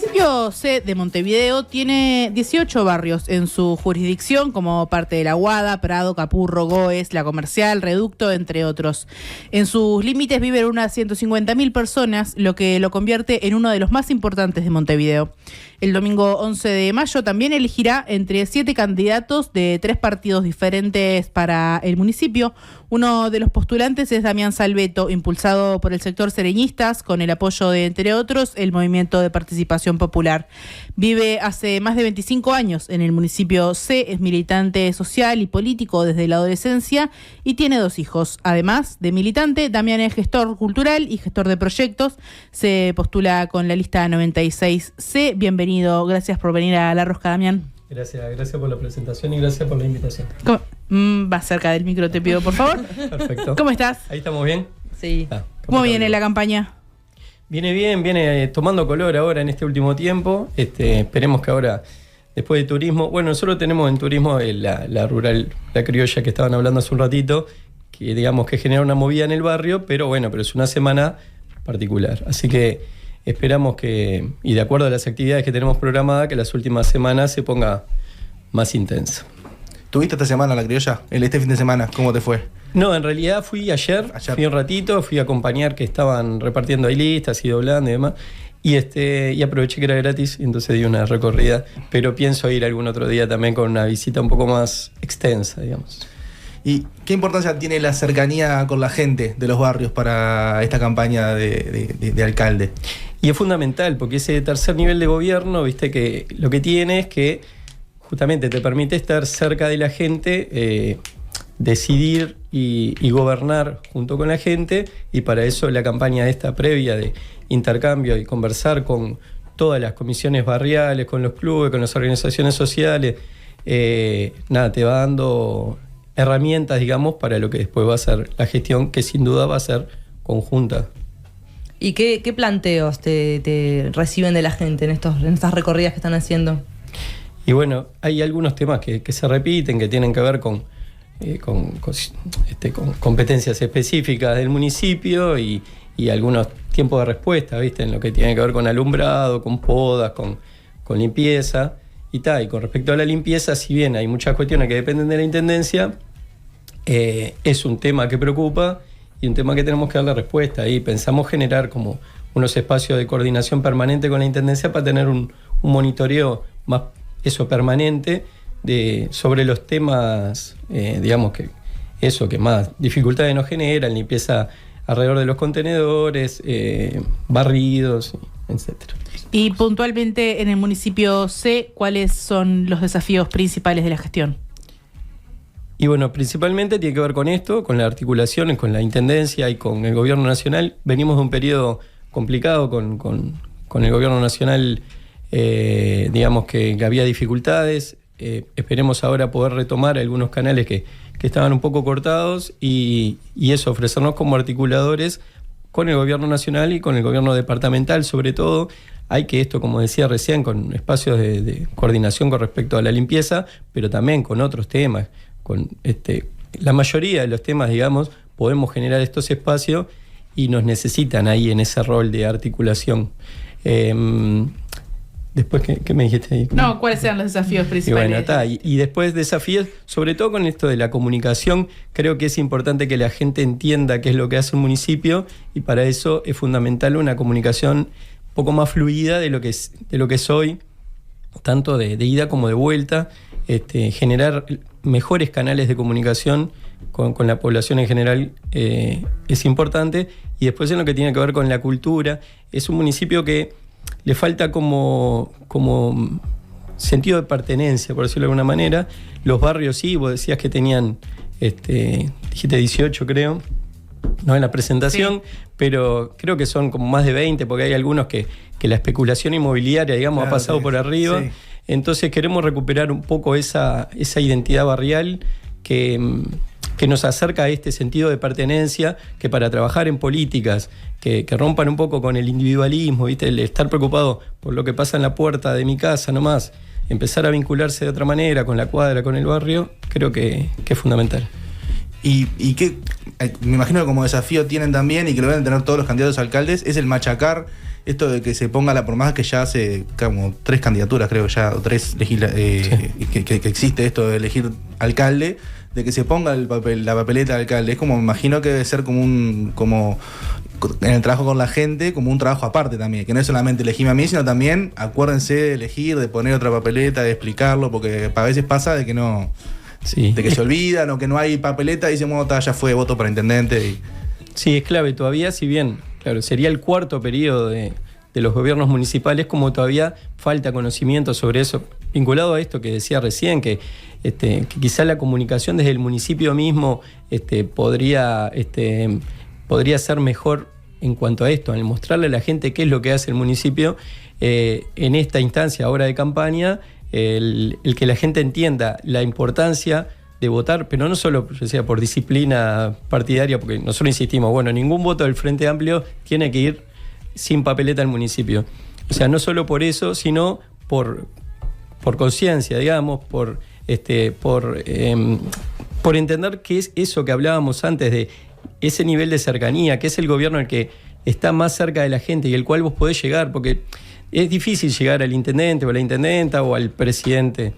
municipio C de Montevideo tiene 18 barrios en su jurisdicción, como parte de La Aguada, Prado, Capurro, Goes, La Comercial, Reducto, entre otros. En sus límites viven unas 150.000 personas, lo que lo convierte en uno de los más importantes de Montevideo. El domingo 11 de mayo también elegirá entre 7 candidatos de 3 partidos diferentes para el municipio. Uno de los postulantes es Damián Salveto, impulsado por el sector sereñistas, con el apoyo de, entre otros, el Movimiento de Participación Popular. Vive hace más de 25 años en el municipio C, es militante social y político desde la adolescencia y tiene 2 hijos. Además de militante, Damián es gestor cultural y gestor de proyectos. Se postula con la lista 96C. Bienvenido, gracias por venir a La Rosca, Damián. Gracias por la presentación y gracias por la invitación. Va cerca del micro, te pido, por favor. Perfecto. ¿Cómo estás? Ahí estamos bien. Sí. ¿Cómo viene la campaña? Viene bien, viene tomando color ahora en este último tiempo. Esperemos que ahora, después de turismo, bueno, nosotros tenemos en turismo la rural, la criolla que estaban hablando hace un ratito, que digamos que genera una movida en el barrio, pero es una semana particular. Así que esperamos que, y de acuerdo a las actividades que tenemos programadas, que las últimas semanas se ponga más intensa. ¿Tuviste esta semana la criolla? Este fin de semana, ¿cómo te fue? No, en realidad fui ayer, fui un ratito, fui a acompañar que estaban repartiendo ahí listas y doblando y demás, y aproveché que era gratis, y entonces di una recorrida, pero pienso ir algún otro día también con una visita un poco más extensa, digamos. ¿Y qué importancia tiene la cercanía con la gente de los barrios para esta campaña de alcalde? Y es fundamental, porque ese tercer nivel de gobierno, viste que lo que tiene es que justamente te permite estar cerca de la gente, decidir y gobernar junto con la gente, y para eso la campaña esta previa de intercambio y conversar con todas las comisiones barriales, con los clubes, con las organizaciones sociales, te va dando herramientas, digamos, para lo que después va a ser la gestión, que sin duda va a ser conjunta. ¿Y qué planteos te reciben de la gente en estas recorridas que están haciendo? Y bueno, hay algunos temas que se repiten, que tienen que ver con competencias específicas del municipio y algunos tiempos de respuesta, ¿viste? En lo que tiene que ver con alumbrado, con podas, con limpieza y tal. Y con respecto a la limpieza, si bien hay muchas cuestiones que dependen de la intendencia, es un tema que preocupa y un tema que tenemos que darle respuesta. Y pensamos generar como unos espacios de coordinación permanente con la intendencia para tener un monitoreo más permanente sobre los temas, digamos que más dificultades nos generan, limpieza alrededor de los contenedores, barridos, etcétera. Y puntualmente en el municipio C, ¿cuáles son los desafíos principales de la gestión? Y bueno, principalmente tiene que ver con esto, con las articulaciones, con la intendencia y con el gobierno nacional. Venimos de un periodo complicado con el gobierno nacional, digamos que había dificultades. Esperemos ahora poder retomar algunos canales que estaban un poco cortados y eso, ofrecernos como articuladores con el gobierno nacional y con el gobierno departamental sobre todo. Hay que esto, como decía recién, con espacios de coordinación con respecto a la limpieza, pero también con otros temas. Con la mayoría de los temas, digamos, podemos generar estos espacios y nos necesitan ahí en ese rol de articulación. Después, ¿qué me dijiste ahí? No, ¿cuáles eran los desafíos principales? Y después desafíos, sobre todo con esto de la comunicación, creo que es importante que la gente entienda qué es lo que hace un municipio, y para eso es fundamental una comunicación un poco más fluida de lo que es hoy, tanto de ida como de vuelta, generar mejores canales de comunicación con la población en general es importante. Y después en lo que tiene que ver con la cultura, es un municipio que le falta como sentido de pertenencia, por decirlo de alguna manera. Los barrios sí, vos decías que tenían, dijiste 18 creo, no en la presentación, sí, pero creo que son como más de 20, porque hay algunos que la especulación inmobiliaria, digamos, ha pasado por arriba. Sí. Entonces queremos recuperar un poco esa identidad barrial que nos acerca a este sentido de pertenencia, que para trabajar en políticas que rompan un poco con el individualismo, ¿viste? El estar preocupado por lo que pasa en la puerta de mi casa nomás, empezar a vincularse de otra manera con la cuadra, con el barrio, creo que es fundamental. Y que me imagino que como desafío tienen también, y que lo deben tener todos los candidatos a alcaldes, es el machacar esto de que se ponga por más que ya hace como 3 candidaturas, creo ya, o 3 que existe esto de elegir alcalde, de que se ponga la papeleta de alcalde. Es como, me imagino que debe ser como en el trabajo con la gente, como un trabajo aparte también, que no es solamente elegirme a mí, sino también acuérdense de elegir, de poner otra papeleta, de explicarlo, porque a veces pasa de que no, de que se olvidan o que no hay papeleta y dicen, bueno, ya fue, voto para intendente. Sí, es clave todavía, si bien, claro, sería el 4.º periodo de los gobiernos municipales, como todavía falta conocimiento sobre eso, vinculado a esto que decía recién, que quizá la comunicación desde el municipio mismo podría ser mejor en cuanto a esto, en mostrarle a la gente qué es lo que hace el municipio en esta instancia ahora de campaña, el que la gente entienda la importancia de votar, pero no solo por disciplina partidaria, porque nosotros insistimos, bueno, ningún voto del Frente Amplio tiene que ir sin papeleta al municipio. O sea, no solo por eso, sino por conciencia, digamos, por entender qué es eso que hablábamos antes de ese nivel de cercanía, que es el gobierno el que está más cerca de la gente y el cual vos podés llegar, porque es difícil llegar al intendente o a la intendenta o al presidente.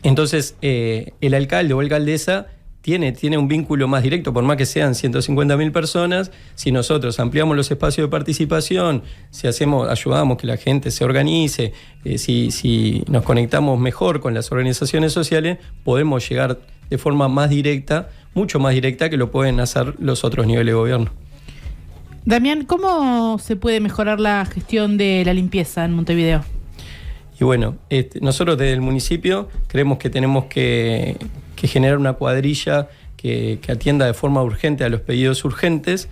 Entonces, el alcalde o alcaldesa tiene un vínculo más directo, por más que sean 150.000 personas. Si nosotros ampliamos los espacios de participación, si ayudamos que la gente se organice, si nos conectamos mejor con las organizaciones sociales, podemos llegar de forma más directa, mucho más directa que lo pueden hacer los otros niveles de gobierno. Damián, ¿cómo se puede mejorar la gestión de la limpieza en Montevideo? Y bueno, nosotros desde el municipio creemos que tenemos que generar una cuadrilla que atienda de forma urgente a los pedidos urgentes,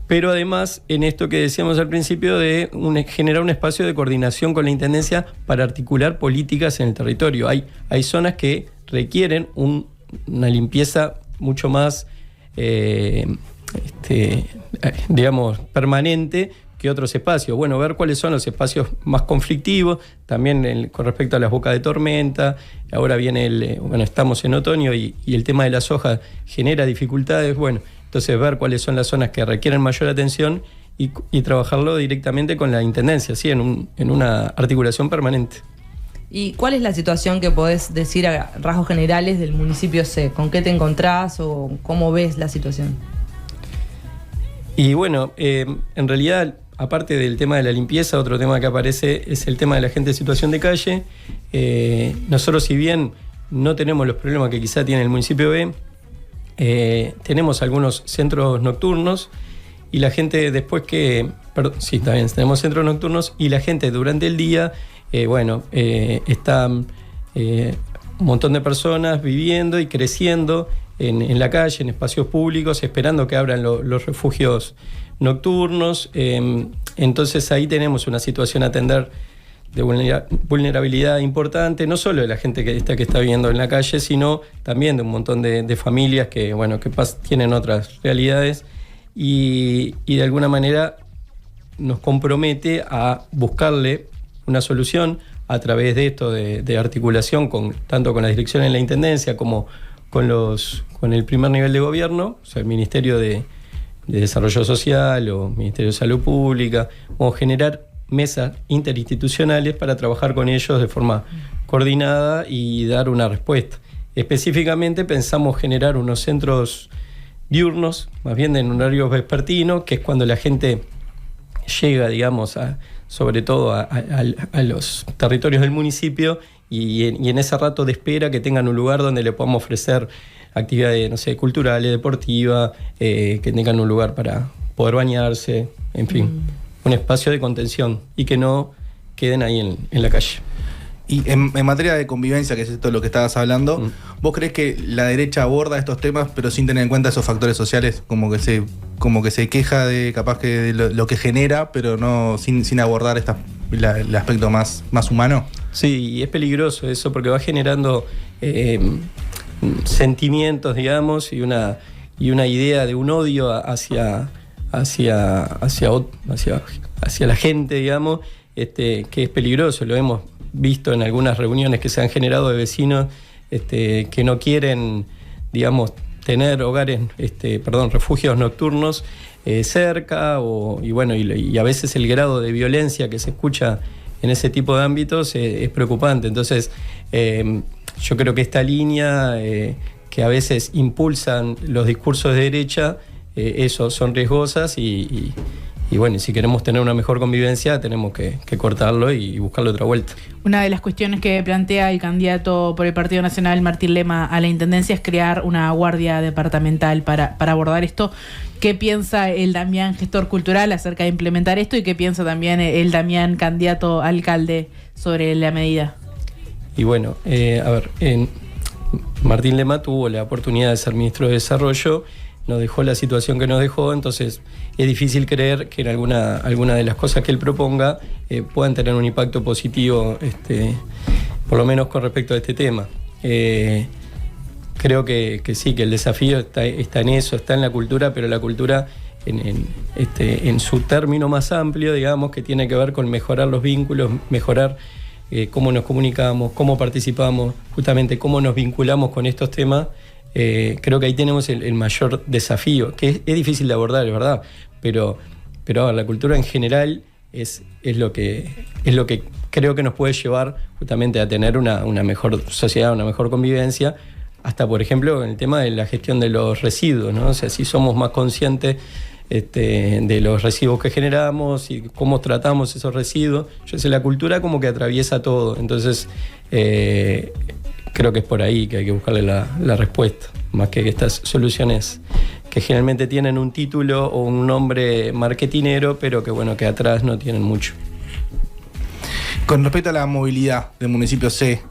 pero además en esto que decíamos al principio de generar un espacio de coordinación con la Intendencia para articular políticas en el territorio. Hay zonas que requieren una limpieza mucho más, digamos, permanente que otros espacios. Bueno, ver cuáles son los espacios más conflictivos, también con respecto a las bocas de tormenta. Ahora viene estamos en otoño y el tema de las hojas genera dificultades. Bueno, entonces ver cuáles son las zonas que requieren mayor atención y trabajarlo directamente con la Intendencia, ¿sí? en una articulación permanente. ¿Y cuál es la situación que podés decir a rasgos generales del municipio C? ¿Con qué te encontrás o cómo ves la situación? Y bueno, en realidad, aparte del tema de la limpieza, otro tema que aparece es el tema de la gente en situación de calle. Nosotros, si bien no tenemos los problemas que quizá tiene el municipio B, tenemos algunos centros nocturnos y la gente después también tenemos centros nocturnos y la gente durante el día, está un montón de personas viviendo y creciendo en la calle, en espacios públicos, esperando que abran los refugios nocturnos. Entonces ahí tenemos una situación a atender de vulnerabilidad importante, no solo de la gente que está viviendo en la calle, sino también de un montón de familias que tienen otras realidades y de alguna manera nos compromete a buscarle una solución a través de esto de articulación tanto con la dirección en la Intendencia como con el primer nivel de gobierno, o sea, el Ministerio de Desarrollo Social o Ministerio de Salud Pública, o generar mesas interinstitucionales para trabajar con ellos de forma coordinada y dar una respuesta. Específicamente pensamos generar unos centros diurnos, más bien en horario vespertino, que es cuando la gente llega, digamos, sobre todo a los territorios del municipio y en ese rato de espera que tengan un lugar donde le podamos ofrecer actividades, culturales, deportivas, que tengan un lugar para poder bañarse, en fin, un espacio de contención y que no queden ahí en la calle. Y en materia de convivencia, que es esto de lo que estabas hablando, ¿vos crees que la derecha aborda estos temas pero sin tener en cuenta esos factores sociales? Como que se queja de capaz que de lo que genera, pero no sin abordar el aspecto más humano. Sí, y es peligroso eso porque va generando sentimientos, digamos, y una idea de un odio hacia la gente, digamos, que es peligroso. Lo hemos visto en algunas reuniones que se han generado de vecinos que no quieren, digamos, tener hogares, refugios nocturnos cerca, y a veces el grado de violencia que se escucha en ese tipo de ámbitos es preocupante. Entonces, yo creo que esta línea que a veces impulsan los discursos de derecha, eso son riesgosas y si queremos tener una mejor convivencia tenemos que cortarlo y buscarle otra vuelta. Una de las cuestiones que plantea el candidato por el Partido Nacional, Martín Lema, a la Intendencia es crear una guardia departamental para abordar esto. ¿Qué piensa el Damián, gestor cultural, acerca de implementar esto? ¿Y qué piensa también el Damián, candidato a alcalde, sobre la medida? Y bueno, Martín Lema tuvo la oportunidad de ser ministro de Desarrollo, nos dejó la situación que nos dejó, entonces es difícil creer que en alguna de las cosas que él proponga puedan tener un impacto positivo, por lo menos con respecto a este tema. Creo que sí, que el desafío está en eso, está en la cultura, pero la cultura en su término más amplio, digamos, que tiene que ver con mejorar los vínculos, mejorar cómo nos comunicamos, cómo participamos, justamente cómo nos vinculamos con estos temas. Creo que ahí tenemos el mayor desafío, que es difícil de abordar, es verdad, pero la cultura en general es lo que creo que nos puede llevar justamente a tener una mejor sociedad, una mejor convivencia, hasta por ejemplo en el tema de la gestión de los residuos, ¿no? O sea, si somos más conscientes de los residuos que generamos y cómo tratamos esos residuos, yo sé, la cultura como que atraviesa todo, entonces creo que es por ahí que hay que buscarle la respuesta, más que estas soluciones que generalmente tienen un título o un nombre marketinero, pero que atrás no tienen mucho. Con respecto a la movilidad del municipio C,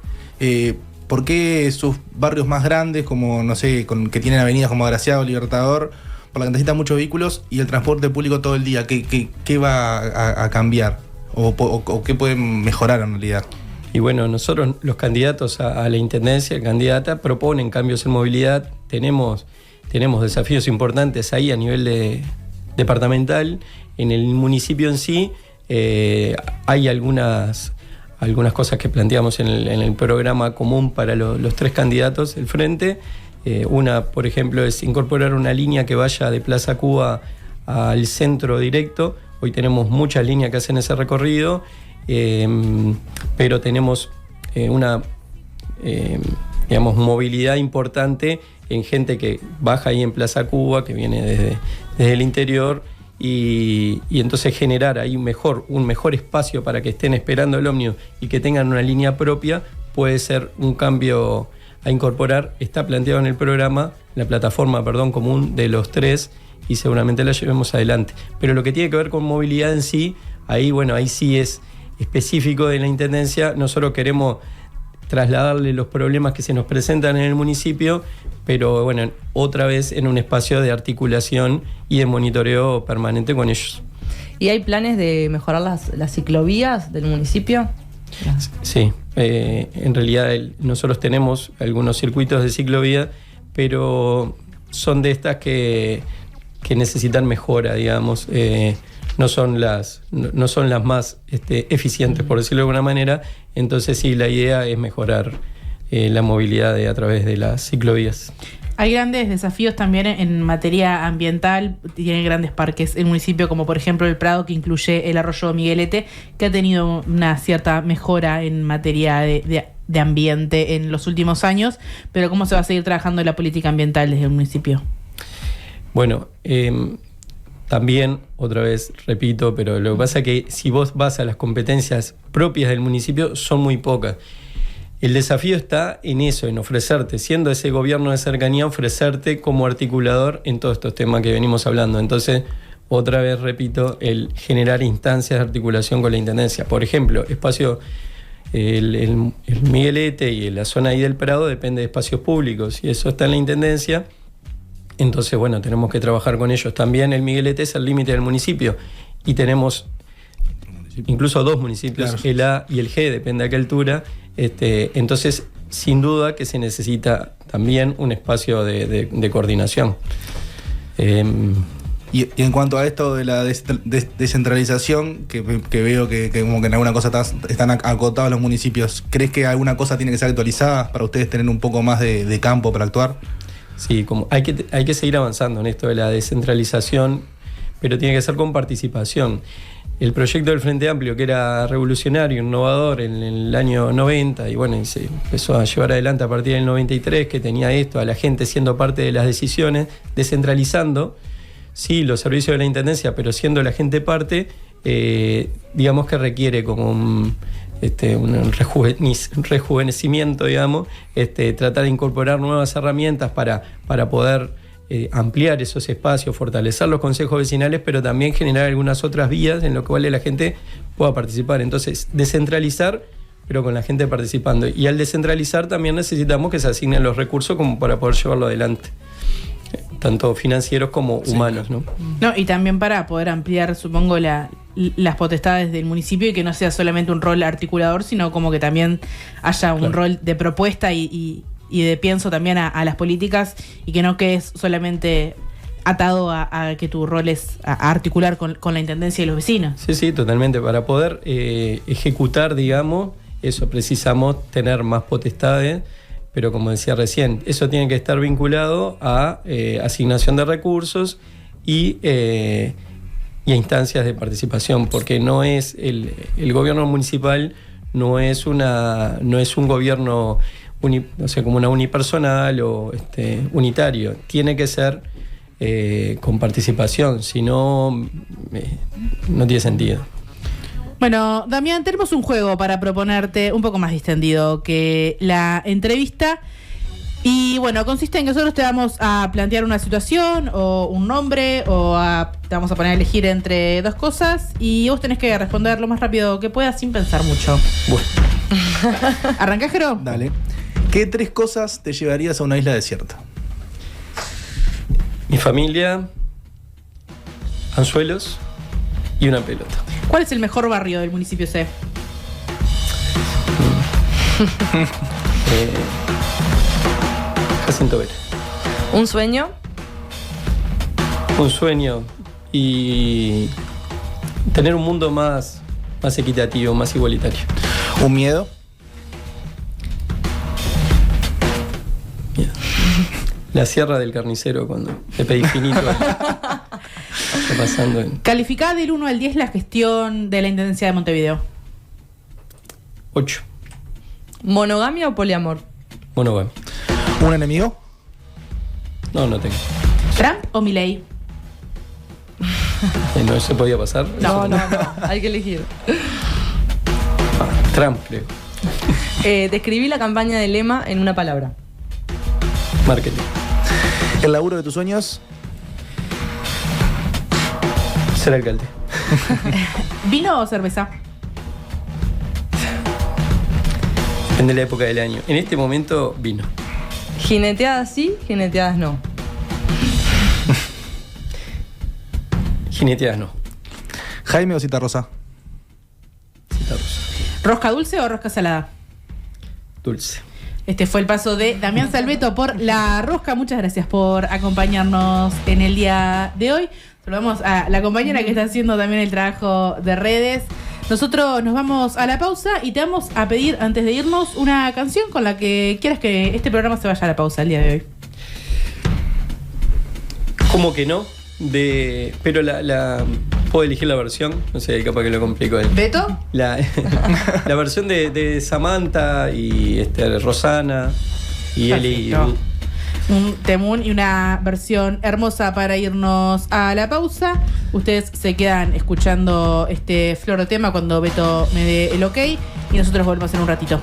¿por qué sus barrios más grandes, como no sé, que tienen avenidas como Agraciado, Libertador, por la que necesitan muchos vehículos, y el transporte público todo el día, qué va a cambiar? ¿O qué pueden mejorar en realidad? Y bueno, nosotros los candidatos a la Intendencia, candidata, proponen cambios en movilidad. Tenemos desafíos importantes ahí a nivel departamental. En el municipio en sí hay algunas cosas que planteamos en el programa común para los tres candidatos del frente. Una, por ejemplo, es incorporar una línea que vaya de Plaza Cuba al centro directo. Hoy tenemos muchas líneas que hacen ese recorrido. Pero tenemos una movilidad importante en gente que baja ahí en Plaza Cuba, que viene desde el interior, y entonces generar ahí un mejor espacio para que estén esperando el ómnibus y que tengan una línea propia puede ser un cambio a incorporar. Está planteado en el programa, la plataforma común de los tres, y seguramente la llevemos adelante. Pero lo que tiene que ver con movilidad en sí, ahí sí es específico de la Intendencia. Nosotros queremos trasladarle los problemas que se nos presentan en el municipio, pero otra vez en un espacio de articulación y de monitoreo permanente con ellos. ¿Y hay planes de mejorar las ciclovías del municipio? Sí, en realidad nosotros tenemos algunos circuitos de ciclovía, pero son de estas que necesitan mejora, digamos. No son las más eficientes, por decirlo de alguna manera. Entonces sí, la idea es mejorar la movilidad a través de las ciclovías. Hay grandes desafíos también en materia ambiental. Tiene grandes parques el municipio, como por ejemplo el Prado, que incluye el arroyo Miguelete, que ha tenido una cierta mejora en materia de ambiente en los últimos años. Pero ¿cómo se va a seguir trabajando en la política ambiental desde el municipio? Bueno, también, otra vez, repito, pero lo que pasa es que si vos vas a las competencias propias del municipio, son muy pocas. El desafío está en eso, en ofrecerte, siendo ese gobierno de cercanía, ofrecerte como articulador en todos estos temas que venimos hablando. Entonces, otra vez repito, el generar instancias de articulación con la Intendencia. Por ejemplo, el Miguelete y la zona ahí del Prado depende de espacios públicos, y eso está en la Intendencia. Entonces, tenemos que trabajar con ellos. También el Miguelete es el límite del municipio, y tenemos incluso dos municipios, claro, el A y el G, depende a qué altura. Entonces, sin duda que se necesita también un espacio de coordinación. Y en cuanto a esto de la descentralización, que veo que como que en alguna cosa están acotados los municipios, ¿crees que alguna cosa tiene que ser actualizada para ustedes tener un poco más de campo para actuar? Sí, como hay que seguir avanzando en esto de la descentralización, pero tiene que ser con participación. El proyecto del Frente Amplio, que era revolucionario, innovador en el año 90, y bueno, y se empezó a llevar adelante a partir del 93, que tenía esto, a la gente siendo parte de las decisiones, descentralizando, sí, los servicios de la Intendencia, pero siendo la gente parte, digamos que requiere como un rejuvenecimiento, digamos, tratar de incorporar nuevas herramientas para poder ampliar esos espacios, fortalecer los consejos vecinales, pero también generar algunas otras vías en las cuales la gente pueda participar. Entonces, descentralizar, pero con la gente participando. Y al descentralizar también necesitamos que se asignen los recursos como para poder llevarlo adelante, tanto financieros como humanos, ¿no? No, y también para poder ampliar, supongo, las potestades del municipio y que no sea solamente un rol articulador, sino como que también haya un rol de propuesta y de pienso también a las políticas, y que no quedes solamente atado a que tu rol es a articular con la intendencia y los vecinos. Sí, totalmente. Para poder ejecutar, digamos, eso precisamos tener más potestades, pero como decía recién, eso tiene que estar vinculado a asignación de recursos y a instancias de participación, porque no es el gobierno municipal no es un gobierno como una unipersonal o unitario. Tiene que ser con participación, si no, no tiene sentido. Bueno, Damián, tenemos un juego para proponerte un poco más distendido que la entrevista. Y bueno, consiste en que nosotros te vamos a plantear una situación o un nombre te vamos a poner a elegir entre dos cosas y vos tenés que responder lo más rápido que puedas sin pensar mucho. Bueno. ¿Arrancás, Jero? Dale. ¿Qué 3 cosas te llevarías a una isla desierta? Mi familia, anzuelos y una pelota. ¿Cuál es el mejor barrio del municipio C? Jacinto Vera. ¿Un sueño? Un sueño y tener un mundo más equitativo, más igualitario. ¿Un miedo? La Sierra del Carnicero, cuando te pedí finito. Está pasando en Calificá del 1 al 10 la gestión de la Intendencia de Montevideo. 8. ¿Monogamia o poliamor? Bueno. ¿Un enemigo? No tengo. ¿Trump o Milei? ¿No se podía pasar? No. Hay que elegir. Trump, creo. Describí la campaña de Lema en una palabra. Marketing. ¿El laburo de tus sueños? Ser alcalde. ¿Vino o cerveza? Depende de la época del año. En este momento, vino. Jineteadas sí, jineteadas no. Jineteadas no. ¿Jaime o Citarrosa? Citarrosa. ¿Rosca dulce o rosca salada? Dulce. Este fue el paso de Damián Salveto por la rosca. Muchas gracias por acompañarnos en el día de hoy. Saludamos a la compañera que está haciendo también el trabajo de redes. Nosotros nos vamos a la pausa y te vamos a pedir, antes de irnos, una canción con la que quieras que este programa se vaya a la pausa el día de hoy. ¿Cómo que no? Pero puedo elegir la versión, no sé, capaz que lo complico ahí. ¿Beto? La versión de Samantha y Rosana y Eli. Un temún y una versión hermosa para irnos a la pausa. Ustedes se quedan escuchando este flor de tema cuando Beto me dé el ok y nosotros volvemos en un ratito.